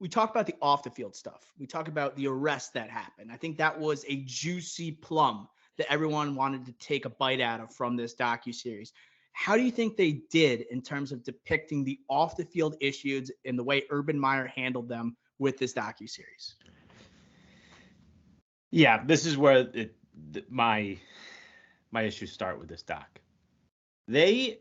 we talk about the off the field stuff. We talk about the arrest that happened. I think that was a juicy plum that everyone wanted to take a bite out of from this docuseries. How do you think they did in terms of depicting the off the field issues and the way Urban Meyer handled them with this docuseries? Yeah, this is where my issues start with this doc. They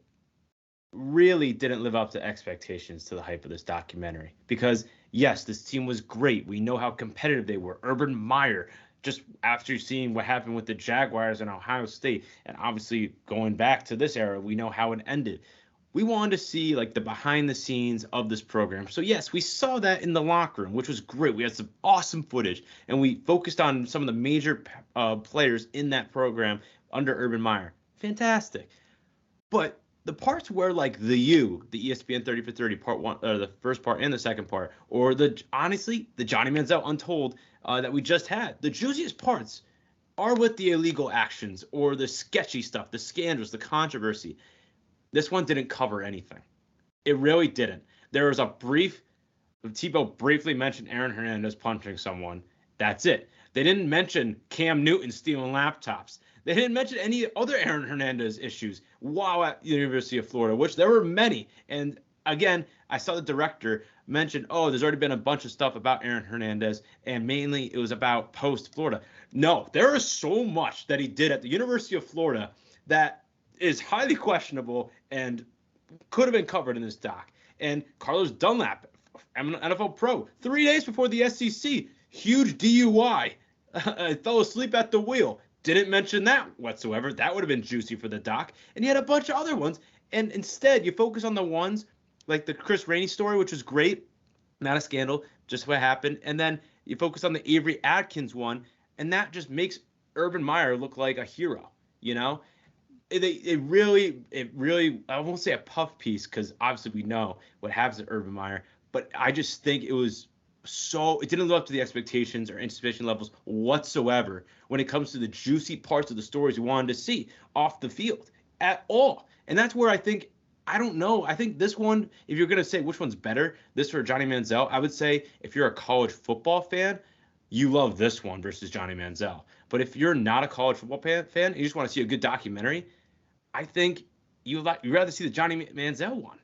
really didn't live up to expectations to the hype of this documentary because yes, this team was great. We know how competitive they were. Urban Meyer, just after seeing what happened with the Jaguars and Ohio State, and obviously going back to this era, we know how it ended. We wanted to see like the behind the scenes of this program. So yes, we saw that in the locker room, which was great. We had some awesome footage, and we focused on some of the major players in that program under Urban Meyer. Fantastic. But the parts where like the ESPN 30 for 30 part one, or the first part and the second part, or honestly the Johnny Manziel Untold that we just had, the juiciest parts are with the illegal actions or the sketchy stuff, the scandals, the controversy. This one didn't cover anything. It really didn't. There was a brief, Tebow briefly mentioned Aaron Hernandez punching someone. That's it. They didn't mention Cam Newton stealing laptops. They didn't mention any other Aaron Hernandez issues while at the University of Florida, which there were many. And again, I saw the director mention, oh, there's already been a bunch of stuff about Aaron Hernandez, and mainly it was about post-Florida. No, there is so much that he did at the University of Florida that is highly questionable and could have been covered in this doc. And Carlos Dunlap, NFL pro, 3 days before the SEC, huge DUI, fell asleep at the wheel. Didn't mention that whatsoever. That would have been juicy for the doc. And you had a bunch of other ones. And instead, you focus on the ones like the Chris Rainey story, which was great, not a scandal, just what happened. And then you focus on the Avery Atkins one, and that just makes Urban Meyer look like a hero, you know? It really, I won't say a puff piece because obviously we know what happens to Urban Meyer, but I just think it didn't live up to the expectations or anticipation levels whatsoever when it comes to the juicy parts of the stories we wanted to see off the field at all. And that's where I don't know. I think this one, if you're going to say which one's better, this or Johnny Manziel, I would say if you're a college football fan, you love this one versus Johnny Manziel. But if you're not a college football fan and you just want to see a good documentary, I think you'd rather see the Johnny Manziel one.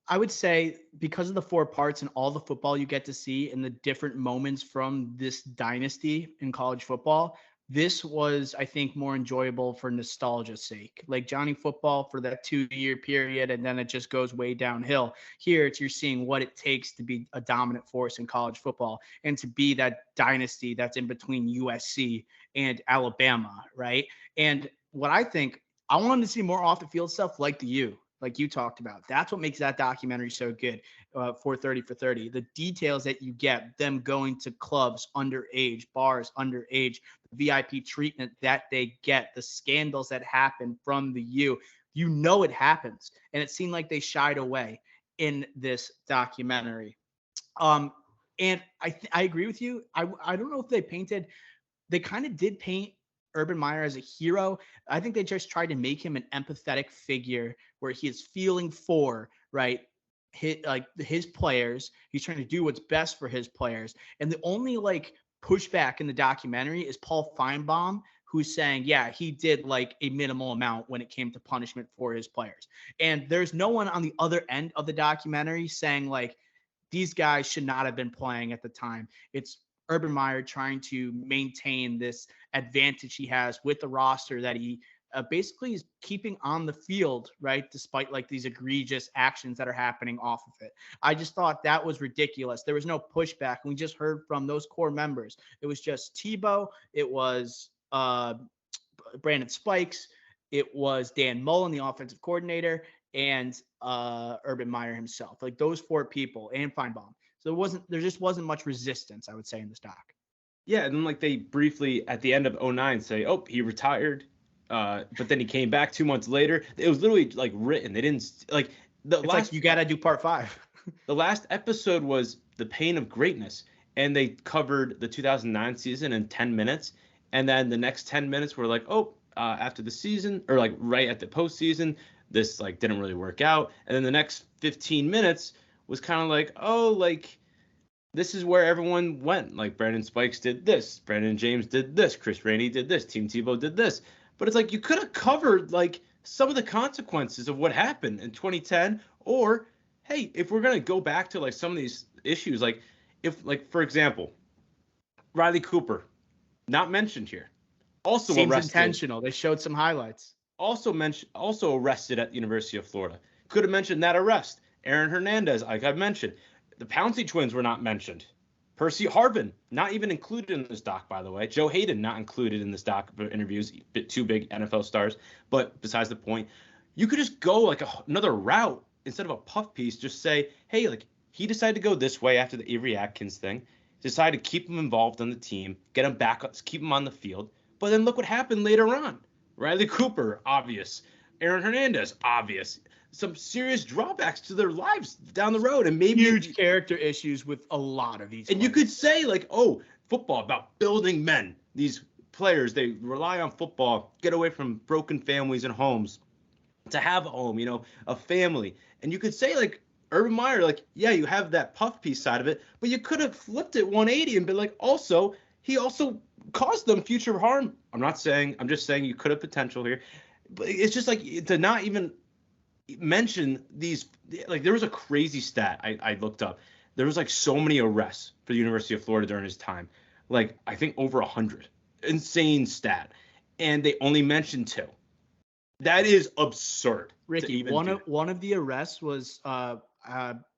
I would say because of the 4 parts and all the football you get to see and the different moments from this dynasty in college football, this was, I think, more enjoyable for nostalgia's sake. Like Johnny football for that 2-year period, and then it just goes way downhill. Here, you're seeing what it takes to be a dominant force in college football and to be that dynasty that's in between USC and Alabama, right? And what I wanted to see more off the field stuff like like you talked about. That's what makes that documentary so good. 430 for 30. The details that you get, them going to clubs underage, bars underage, the VIP treatment that they get, the scandals that happen from the U. You know it happens, and it seemed like they shied away in this documentary. And I agree with you. I don't know if they kind of did paint Urban Meyer as a hero. I think they just tried to make him an empathetic figure where he is feeling for, right, his players. He's trying to do what's best for his players. And the only like pushback in the documentary is Paul Feinbaum, who's saying, yeah, he did like a minimal amount when it came to punishment for his players. And there's no one on the other end of the documentary saying like, these guys should not have been playing at the time. It's Urban Meyer trying to maintain this advantage he has with the roster that he basically is keeping on the field, right? Despite like these egregious actions that are happening off of it. I just thought that was ridiculous. There was no pushback. We just heard from those core members. It was just Tebow. It was Brandon Spikes. It was Dan Mullen, the offensive coordinator, and Urban Meyer himself. Like those 4 people and Feinbaum. So there just wasn't much resistance, I would say, in this doc. Yeah, and then like they briefly at the end of 09 say, oh, he retired, but then he came back 2 months later. It was literally like written. They didn't like it's like you gotta do part 5. The last episode was the pain of greatness, and they covered the 2009 season in 10 minutes, and then the next 10 minutes were like, oh, after the season or like right at the postseason, this like didn't really work out, and then the next 15 minutes was kind of like, oh, like this is where everyone went. Like Brandon Spikes did this, Brandon James did this, Chris Rainey did this, Team Tebow did this. But it's like you could have covered like some of the consequences of what happened in 2010. Or hey, if we're gonna go back to like some of these issues, like if like for example, Riley Cooper, not mentioned here, also Seems arrested. intentional. They showed some highlights. Also arrested at the University of Florida. Could have mentioned that arrest. Aaron Hernandez, like I mentioned. The Pouncey twins were not mentioned. Percy Harvin, not even included in this doc, by the way. Joe Hayden, not included in this doc interviews. Two big NFL stars. But besides the point, you could just go like another route instead of a puff piece. Just say, hey, like he decided to go this way after the Avery Atkins thing. Decided to keep him involved on the team, get him back, keep him on the field. But then look what happened later on. Riley Cooper, obvious. Aaron Hernandez, obvious. Some serious drawbacks to their lives down the road, and maybe huge character issues with a lot of these. And players. You could say like, oh, football about building men. These players, they rely on football, get away from broken families and homes, to have a home, you know, a family. And you could say like Urban Meyer, like, yeah, you have that puff piece side of it, but you could have flipped it 180 and been like, also, he also caused them future harm. I'm just saying you could have potential here, but it's just like to not even mention these. Like there was a crazy stat I looked up. There was like so many arrests for the University of Florida during his time, like I think over 100. Insane stat, and they only mentioned 2. That is absurd. Ricky, one of the arrests was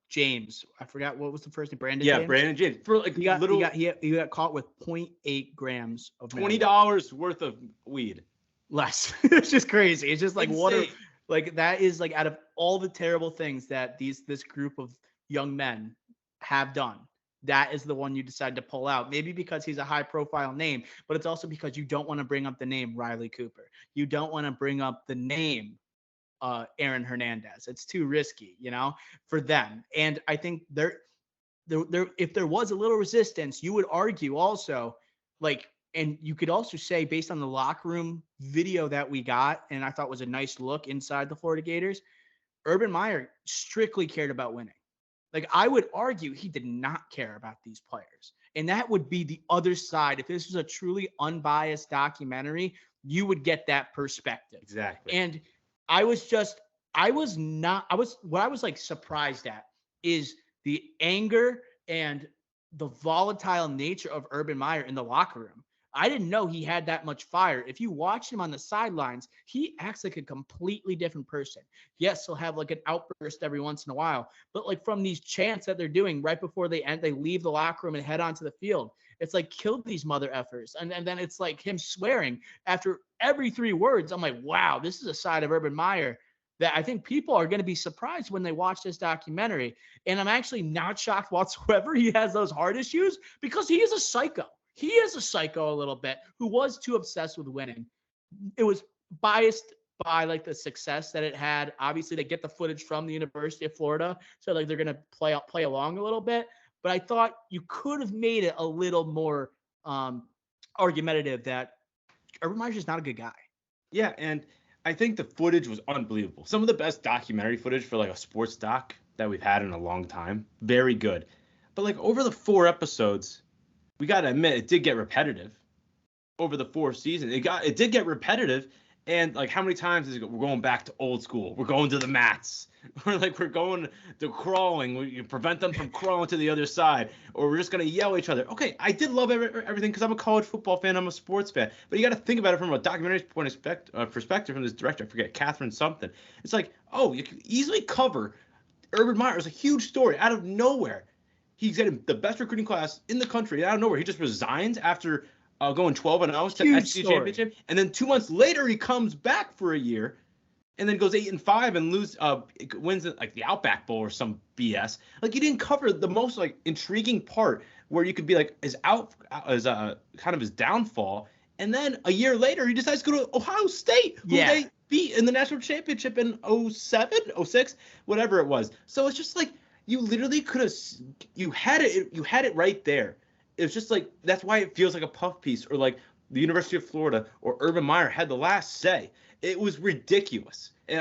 James. I forgot what was the first name. Brandon. Yeah, James? Brandon James. For like he got caught with 0.8 grams of $20 worth of weed. Less. It's just crazy. It's just like insane. Like that is like out of all the terrible things that this group of young men have done, that is the one you decide to pull out. Maybe because he's a high profile name, but it's also because you don't want to bring up the name Riley Cooper. You don't want to bring up the name Aaron Hernandez. It's too risky, you know, for them. And I think there if there was a little resistance, you would argue also like, and you could also say based on the locker room video that we got, and I thought was a nice look inside the Florida Gators, Urban Meyer strictly cared about winning. Like I would argue he did not care about these players. And that would be the other side. If this was a truly unbiased documentary, you would get that perspective. Exactly. And what I was like surprised at is the anger and the volatile nature of Urban Meyer in the locker room. I didn't know he had that much fire. If you watch him on the sidelines, he acts like a completely different person. Yes, he'll have like an outburst every once in a while, but like from these chants that they're doing right before they leave the locker room and head onto the field, it's like, kill these mother effers. And then it's like him swearing after every 3 words. I'm like, wow, this is a side of Urban Meyer that I think people are going to be surprised when they watch this documentary. And I'm actually not shocked whatsoever he has those heart issues, because he is a psycho. He is a psycho a little bit who was too obsessed with winning. It was biased by like the success that it had. Obviously, they get the footage from the University of Florida, so like they're gonna play along a little bit. But I thought you could have made it a little more argumentative that Urban Meyer's just not a good guy. Yeah, and I think the footage was unbelievable. Some of the best documentary footage for like a sports doc that we've had in a long time. Very good. But like over the 4 episodes, we got to admit it did get repetitive. Over the 4 seasons, it did get repetitive. And like how many times is it, we're going back to old school? We're going to the mats. We're going to crawling. We prevent them from crawling to the other side, or we're just gonna yell at each other. Okay, I did love everything because I'm a college football fan. I'm a sports fan. But you got to think about it from a documentary perspective from this director. I forget, Catherine something. It's like, oh, you can easily cover Urban Meyer. It's a huge story out of nowhere. He's getting the best recruiting class in the country out of nowhere. He just resigns after going 12-0 to SEC championship, and then 2 months later he comes back for a year, and then goes 8-5 and wins like the Outback Bowl or some BS. Like he didn't cover the most like intriguing part where you could be like kind of his downfall, and then a year later he decides to go to Ohio State, who they beat in the national championship in 07, 06, whatever it was. So it's just like you literally could have you had it right there. It's just like that's why it feels like a puff piece, or like the University of Florida or Urban Meyer had the last say. It was ridiculous, and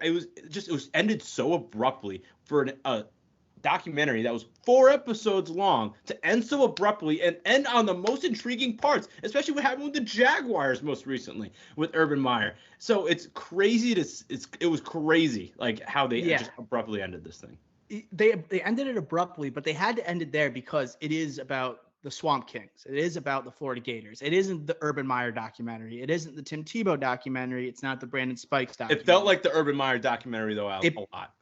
it was ended so abruptly for documentary that was 4 episodes long to end so abruptly and end on the most intriguing parts, especially what happened with the Jaguars most recently with Urban Meyer. So it's crazy it was crazy like how they Yeah. just abruptly ended this thing. They ended it abruptly, but they had to end it there because it is about the Swamp Kings. It is about the Florida Gators. It isn't the Urban Meyer documentary. It isn't the Tim Tebow documentary. It's not the Brandon Spikes documentary. It felt like the Urban Meyer documentary though a lot.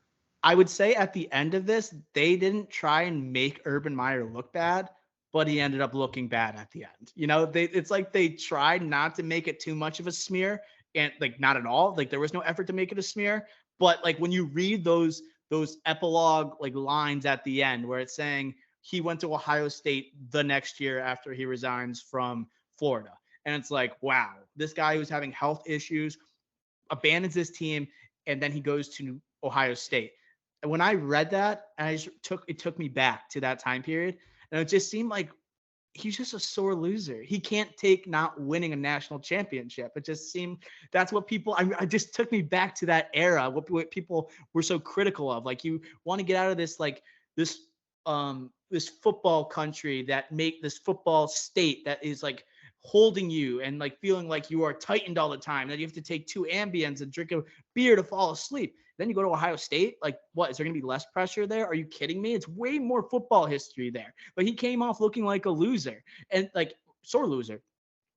I would say at the end of this, they didn't try and make Urban Meyer look bad, but he ended up looking bad at the end. You know, it's like they tried not to make it too much of a smear, and like not at all. Like there was no effort to make it a smear. But like when you read those epilogue like lines at the end where it's saying he went to Ohio State the next year after he resigns from Florida. And it's like, wow, this guy who's having health issues abandons his team and then he goes to Ohio State. And when I read that, it took me back to that time period. And it just seemed like he's just a sore loser. He can't take not winning a national championship. It just seemed that's what people. I just took me back to that era. What people were so critical of. Like you want to get out of this like this football country that make this football state that is like holding you and like feeling like you are tightened all the time. That you have to take 2 Ambiens and drink a beer to fall asleep. Then you go to Ohio State. Like, what? Is there going to be less pressure there? Are you kidding me? It's way more football history there. But he came off looking like a loser and like sore loser.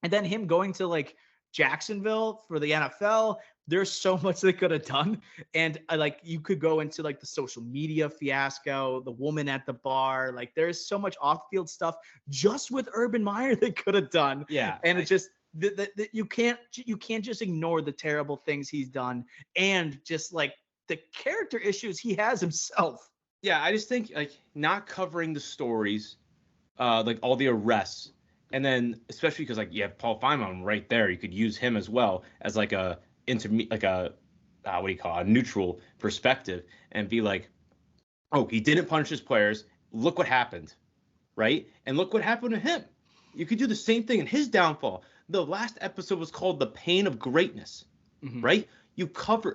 And then him going to like Jacksonville for the NFL, there's so much they could have done. And like you could go into like the social media fiasco, the woman at the bar. Like there's so much off-field stuff just with Urban Meyer they could have done. Yeah. And it's just you can't just ignore the terrible things he's done and just like the character issues he has himself. Yeah, I just think like not covering the stories, like all the arrests, and then especially because like you have Paul Feynman right there, you could use him as well as like a what do you call it, a neutral perspective, and be like, oh, he didn't punish his players. Look what happened, right? And look what happened to him. You could do the same thing in his downfall. The last episode was called "The Pain of Greatness," right?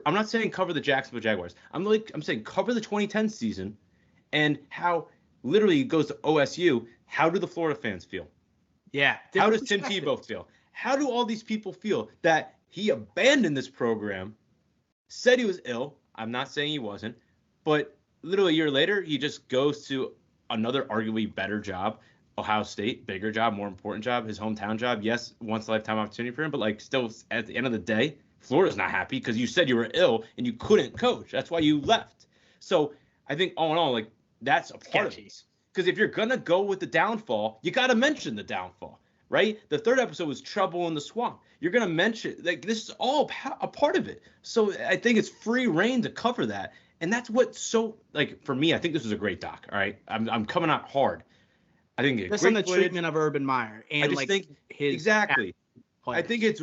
I'm not saying cover the Jacksonville Jaguars. I'm saying cover the 2010 season and how literally it goes to OSU. How do the Florida fans feel? Yeah. How does Tim Tebow feel? How do all these people feel that he abandoned this program, said he was ill? I'm not saying he wasn't, but literally a year later, he just goes to another arguably better job, Ohio State, bigger job, more important job, his hometown job. Yes, once a lifetime opportunity for him, but like still at the end of the day, Florida's not happy because you said you were ill and you couldn't coach. That's why you left. So I think all in all, like that's a part of it. Because if you're gonna go with the downfall, you got to mention the downfall, right? The third episode was Trouble in the Swamp. You're gonna mention like this is all a part of it. So I think it's free reign to cover that, and that's what's so like for me. I think this is a great doc. All right, I'm coming out hard. I think that's on the treatment of Urban Meyer and I just like think his exactly. I think it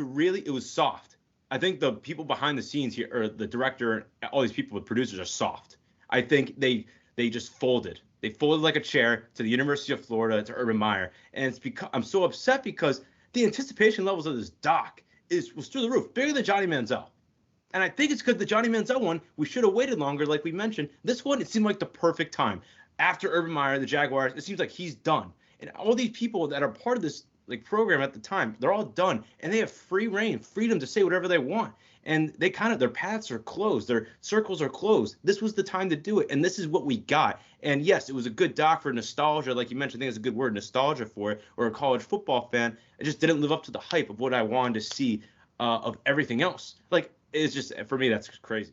was soft. I think the people behind the scenes here, or the director, all these people with producers are soft. I think they just folded. They folded like a chair to the University of Florida, to Urban Meyer, and it's because I'm so upset because the anticipation levels of this doc was through the roof, bigger than Johnny Manziel. And I think it's because the Johnny Manziel one, we should have waited longer, like we mentioned. This one, it seemed like the perfect time. After Urban Meyer, the Jaguars, it seems like he's done. And all these people that are part of this like program at the time, they're all done, and they have free reign, freedom to say whatever they want. And they their paths are closed, their circles are closed. This was the time to do it, and this is what we got. And yes, it was a good doc for nostalgia, like you mentioned. I think it's a good word, nostalgia, for it, or a college football fan. It just didn't live up to the hype of what I wanted to see of everything else. Like it's just for me, that's crazy.